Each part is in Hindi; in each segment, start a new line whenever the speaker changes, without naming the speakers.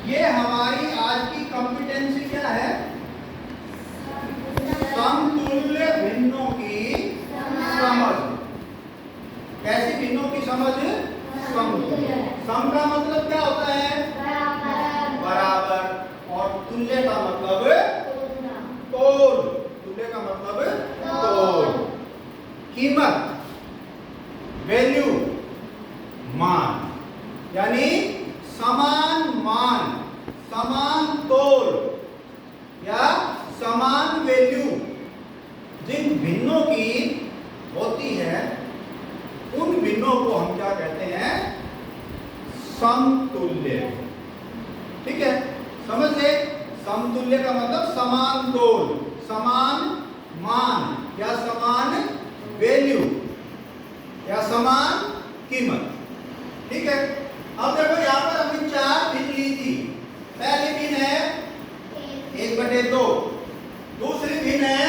ये हमारी आज की कॉम्पिटेंसी क्या है? समतुल्य भिन्नों की समझ। कैसी भिन्नों की समझ? समतुल्य। सम का मतलब क्या होता है? बराबर। और तुल्य का मतलब तोल। तुल्य का मतलब तोल। कीमत, वैल्यू, मान, यानी समान मान, समान तोल या समान वैल्यू जिन भिन्नों की होती है उन भिन्नों को हम क्या कहते हैं? समतुल्य। ठीक है, समझ गए? समतुल्य का मतलब समान तोल, समान मान या समान वैल्यू या समान कीमत। ठीक है, अब देखो यहां पर हमने 4 भिन्न ली थी। पहली भिन्न है 1/2, दूसरी भिन्न है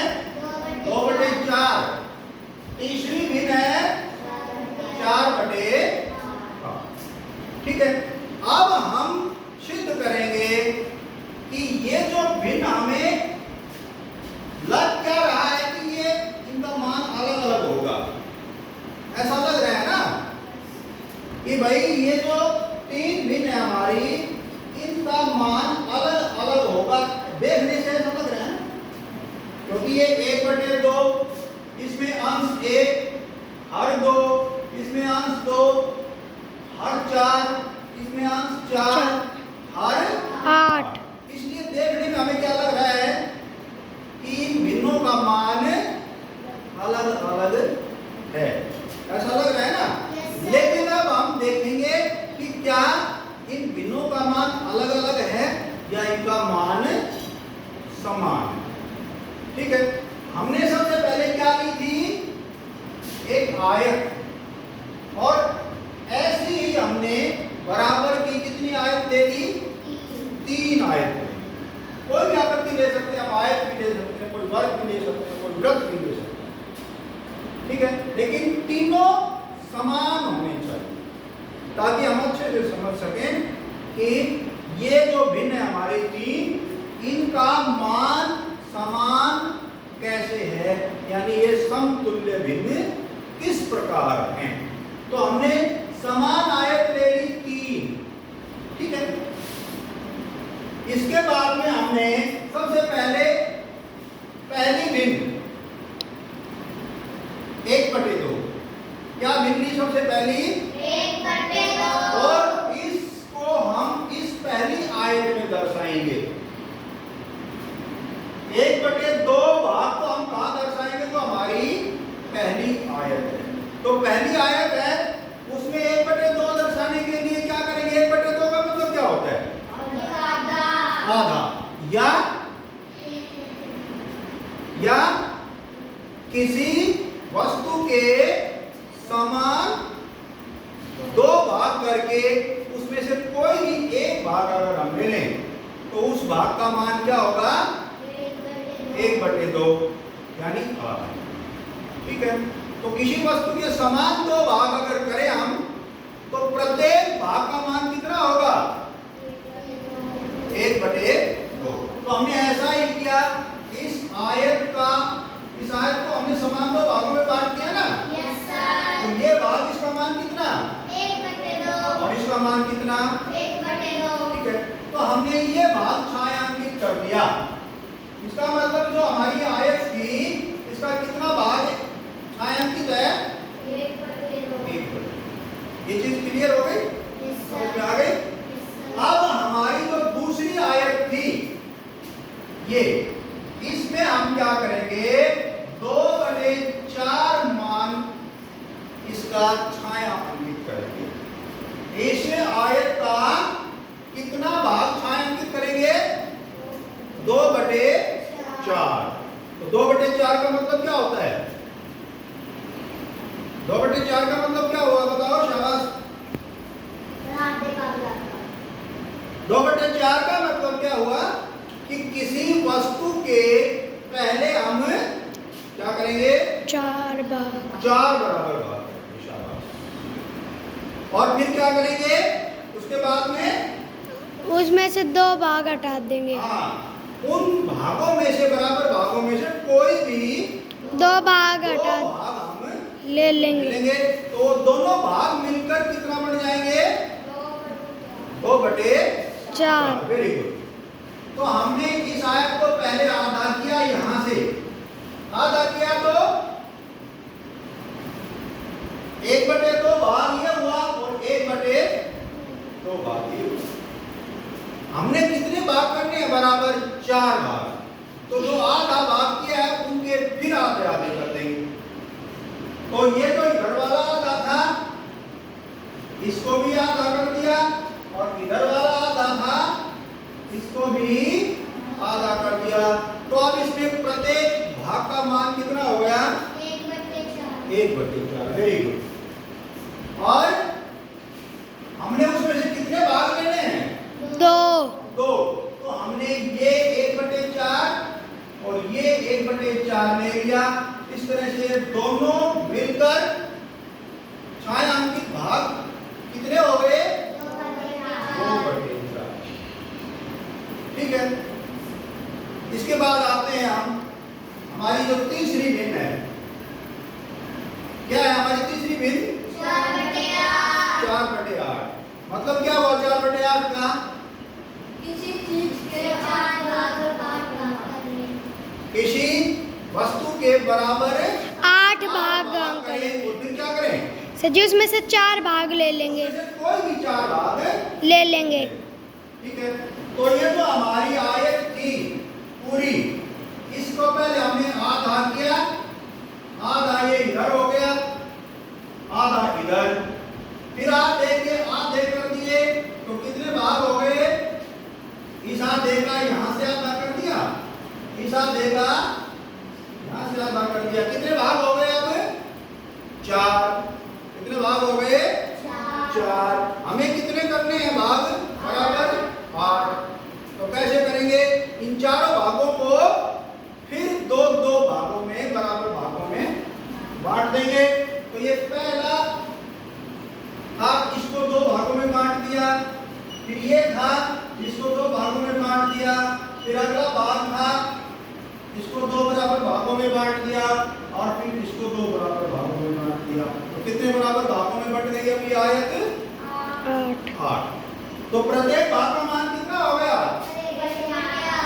2/4, तीसरी भिन्न है 4/8। ठीक है, अब हम सिद्ध करेंगे कि ये जो भिन्न हमें लग क्या रहा है कि ये इनका मान अलग अलग होगा। ऐसा लग रहा है ना कि भाई ये जो 3 भिन्न है हमारी, इनका मान अलग अलग होगा। देखने से ऐसा लग रहा है क्योंकि ये 1/2, इसमें अंश 1, हर 2, इसमें अंश 2, हर 4, इसमें अंश 4, हर 8। इसलिए देखने में हमें क्या लग रहा है कि इन भिन्नों का मान अलग अलग है। ऐसा लग रहा है ना? लेकिन अब हम देखेंगे कि क्या इन भिन्नों का मान अलग अलग है या इनका मान समान है। ठीक है, हमने सबसे पहले क्या ली थी? एक आयत, और ऐसी ही हमने बराबर की कितनी आयत ले ली? 3 आयत। कोई भी आकृति ले सकते हैं, हम आयत भी ले सकते हैं, कोई वर्ग भी ले सकते हैं, कोई वृत्त भी ले सकते हैं। ठीक है, लेकिन तीनों समान होने चाहिए ताकि हम अच्छे से समझ सकें कि ये जो भिन्न है हमारे 3, इनका मान समान कैसे है, यानी ये समतुल्य भिन्न किस प्रकार हैं। तो हमने समान आयत ले ली 3। ठीक है, इसके बाद में हमने सबसे पहले पहली भिन्न 1/2 क्या भिन्न ली? सबसे पहली 1/2, और इसको हम इस पहली आयत में दर्शाएंगे। 1/2 भाग को हम कहां दर्शाएंगे? तो हमारी पहली आयत है। तो पहली आयत है, उसमें 1/2 दर्शाने के लिए क्या करेंगे? 1/2 का मतलब क्या होता है? आधा। या किसी वस्तु के समान 2 भाग करके उसमें से कोई भी एक भाग अगर हम ले लें तो उस भाग का मान क्या होगा? 1/2 यानी आधा। ठीक है, तो किसी वस्तु के समान 2 भाग अगर करें हम तो प्रत्येक भाग का मान कितना होगा? 1/2। तो हमने ऐसा ही किया। इस आयत को हमने समान 2 भागों में बांट दिया ना। Yes sir. तो ये भाग, इसका मान कितना? 1/2, और इसका मान कितना? 1/2। ठीक है, तो हमने ये भाग छायांकित कर दिया। इसका मतलब जो हमारी आयत थी, इसका कितना भाग छायांकित है? 1/2। ये चीज क्लियर हो गई? समझ में आ गई? अब हमारी जो दूसरी आयत थी, ये इसमें हम क्या करेंगे? 2/4 मान इसका छायांकित करेंगे। इस आयत का कितना भाग छायांकित करेंगे? 2/4। तो 2/4 का मतलब क्या होता है? 2/4 का मतलब क्या हुआ? बताओ, शाबाश। 2/4 का मतलब क्या हुआ कि किसी वस्तु के पहले हम क्या करेंगे? 4 बराबर भाग करेंगे। शाबाश। और फिर क्या करेंगे? उसके बाद में
उसमें से 2 भाग हटा देंगे।
हाँ, उन भागों में से बराबर भागों में से कोई भी
2 भाग
2
हटा
भाग हम
ले लेंगे।
लेंगे, तो दोनों भाग मिलकर कितना बन जाएंगे? 2/4। Very good. तो हमने इस आयत को पहले आधा किया, यहां से आधा किया तो 1/2 भाग ये हुआ और 1/2 भाग ये हुआ। हमने कितने भाग करने हैं? बराबर 4 भाग। तो जो आधा भाग किया है उनके फिर आधे आधे कर देंगे। तो ये जो इधर वाला आधा था इसको भी आधा कर दिया, और इधर वाला आधा था इसको भी आधा कर दिया। तो अब इसमें प्रत्येक भाग का मान कितना हो गया? 1/4। Very good. और हमने उसमें से कितने भाग लेने हैं?
2।
तो हमने ये 1/4 और ये 1/4 ले लिया। इस तरह से दोनों मिलकर छायांकित भाग कितने हो गए? 2/4। ठीक है। इसके बाद आते हैं हम हमारी जो तीसरी भिन्न है। क्या है हमारी तीसरी भिन्न? 4/8। मतलब क्या हुआ 4/8 का?
किसी चीज के 4 भाग
किसी वस्तु के बराबर
8 भाग
करें। तो फिर क्या करें?
सर जी उसमें से 4 भाग ले लेंगे।
उसमें से कोई भी 4 भाग
ले लेंगे।
ठीक है। तो ये जो हमारी आयत थी पूरी, इसको पहले हमने आधा किया, आधा ये इधर हो गया, आधा इधर, फिर आधे के आधे कर दिए। तो कितने भाग हो गए? इस आधे का यहां से आधा कर दिया, इस आधे का यहां से आधा कर दिया। कितने भाग हो गए? अब 4। कितने भाग हो गए? 4। हमें कितने करने हैं भाग? बराबर 8। तो कैसे करेंगे? इन चारों भागों को फिर 2-2 भागों में, बराबर भागों में बांट देंगे। तो ये पहला था, इसको 2 भागों में बांट दिया। फिर ये था, इसको 2 भागों में बांट दिया। फिर अगला भाग था, इसको 2 बराबर भागों में बांट दिया, और फिर इसको 2 बराबर भागों में बांट दिया। तो कितने बराबर भागों में बांट देंगे अभी आयत? 8। तो प्रत्येक भाग का मान कितना हो गया?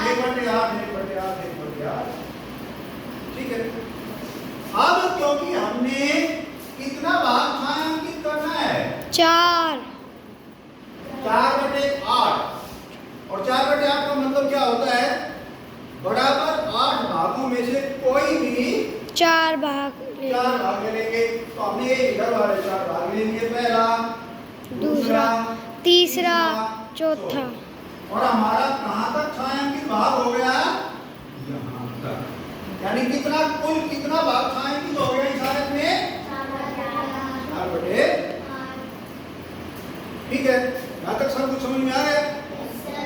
1/8। ठीक है। अब क्योंकि हमने कितना भाग छायांकित करना है?
4।
4/8। और 4/8 का मतलब क्या होता है? बराबर 8 भागों में से कोई भी
4 भाग ले
4 भाग ले लेंगे। तो हमने इधर वाले 4 भाग ले लिए, पहला,
दूसरा, तीसरा, चौथा।
और हमारा कहां तक छायांकित भाग हो गया? यहां तक। यानी कितना कुल कितना भाग छायांकित हो गया इस आयत में? 4/8। ठीक है। यहां तक सब कुछ समझ में आ गया?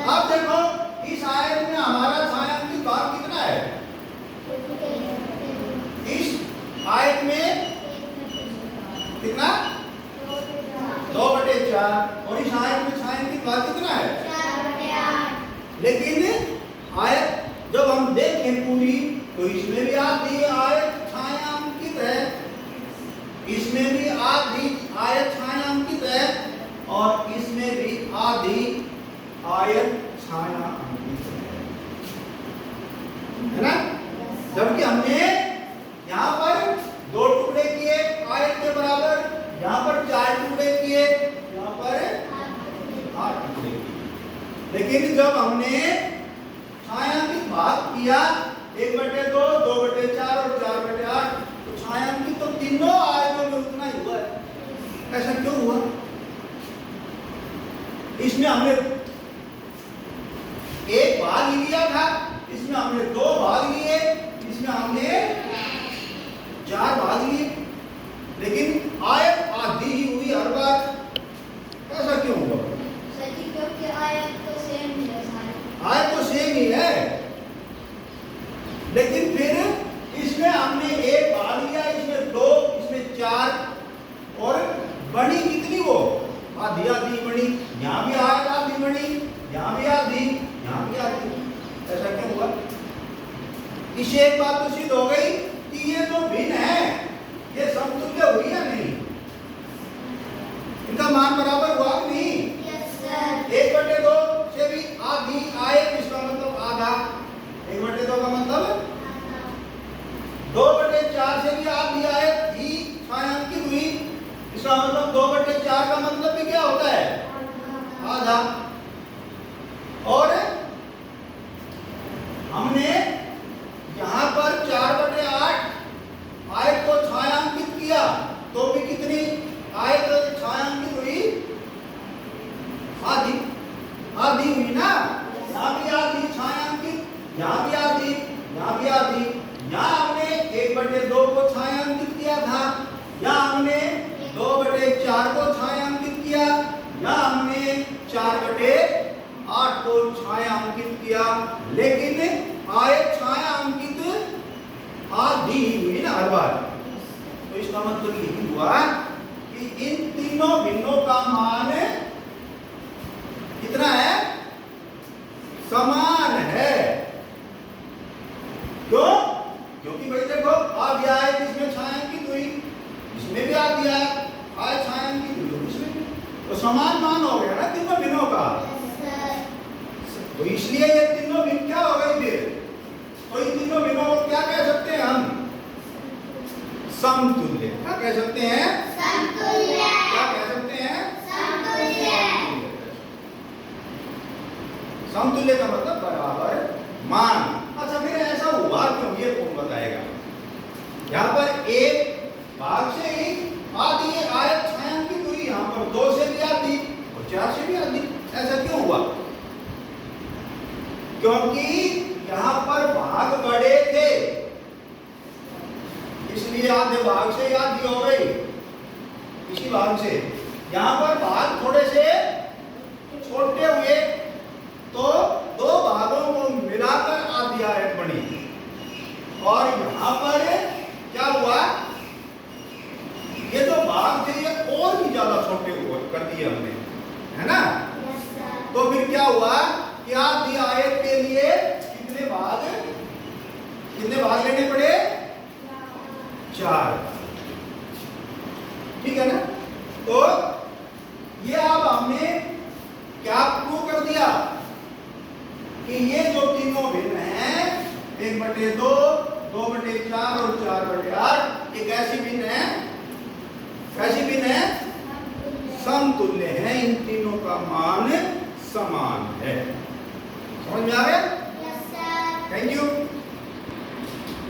अब देखो इस आयत में हमारा छायांकित भाग कितना है? इस आयत में कितना? 2/4। और इस आयत में छायांकित भाग कितना है?
4/8।
लेकिन आयत जब हम देखें पूरी, तो इसमें भी आधी आयत छायांकित है, इसमें भी आधी आयत छायांकित है, और इसमें भी आधी आयत छायांकित है ना? जबकि हमने यहाँ पर 2 टुकड़े किए आयत के बराबर, यहाँ पर 4 टुकड़े किए, यहाँ पर 8 टुकड़े किए। लेकिन जब हमने छायांकित भाग किया 1/2, 2/4 और 4/8, तो छायांकित तो तीनों आयतों में उतना ही हुआ है। ऐसा क्यों हुआ? इसमें हमने 1 भाग ही लिया था, इसमें हमने 2 भाग लिए, इसमें हमने 4 भाग लिए, लेकिन आयत आधी ही हुई हर बार। ऐसा क्यों हुआ?
सही, क्योंकि आयत तो सेम ही है सारे।
आयत तो सेम ही है, लेकिन फिर इसमें हमने 1 भाग लिया, इसमें 2, इसमें 4, और बनी कितनी वो? आधी आधी बनी। यहाँ भी आयत आधी बनी, यहाँ इससे एक बात तो सिद्ध हो गई कि ये जो भिन्न है ये समतुल्य हुई या नहीं, इनका मान बराबर हुआ कि नहीं।
Yes sir.
1/2 से भी आधी आए इसका मतलब आधा, 1/2 का मतलब 2/4 से भी आधी आए ही छायांकित हुई, इसका मतलब 2/4 का मतलब भी क्या होता है, आधा। और हमने यहां पर 4/8 आयत को छायांकित किया तो भी कितनी आयत छायांकित हुई, आधी, आधी हुई ना। यहाँ भी आधी छायांकित, यहाँ भी आधी, यहाँ भी आधी। यहाँ हमने 1/2 को छायांकित किया था, यहाँ हमने 2/4 को छायांकित किया, यहाँ हमने 4/8 को छायांकित किया, लेकिन आयत छायांकित आधी हुई ना हर बार। तो इसका मतलब यही हुआ कि इन तीनों भिन्नों का मान कितना है, समान है। क्यों? क्योंकि भाई देखो आधी आयत इसमें छायांकित हुई, इसमें भी आधी आयत छायांकित हुई, इसमें भी, तो समान मान हो गया ना तीनों भिन्नों का। तो इसलिए ये तीनों भिन्न क्या हो गई फिर, तो इन तीनों भिन्नों को क्या कह सकते हैं हम, समतुल्य। क्या कह सकते हैं,
समतुल्य।
क्या कह सकते हैं,
समतुल्य।
समतुल्य का मतलब बराबर मान। अच्छा फिर ऐसा हुआ क्यों, ये कौन बताएगा। यहाँ पर एक भाग से ही आधी आयत छायांकित हुई, यहाँ पर 2 से भी आधी और 4 से भी आधी, ऐसा क्यों हुआ। क्योंकि यहाँ पर भाग बड़े थे, इसलिए आधे भाग से आधी हो गई, इसी भाग से। यहाँ पर भाग थोड़े से छोटे हुए तो 2 भागों को मिलाकर आधी आयत बनी, और यहाँ पर क्या हुआ, ये जो भाग थे ये और भी ज्यादा छोटे हुए कर दिए हमने, है ना। तो फिर क्या हुआ कि आधी आयत के लिए कितने भाग लेने पड़े, 4। ठीक है ना। तो ये अब हमने क्या प्रूव कर दिया कि ये जो तीनों भिन्न हैं 1/2, 2/4 और 4/8, ये कैसी भिन्न है, कैसी भिन्न है, समतुल्य है। इन तीनों का मान समान है। समझ में आ गया।
Yes sir.
Thank you.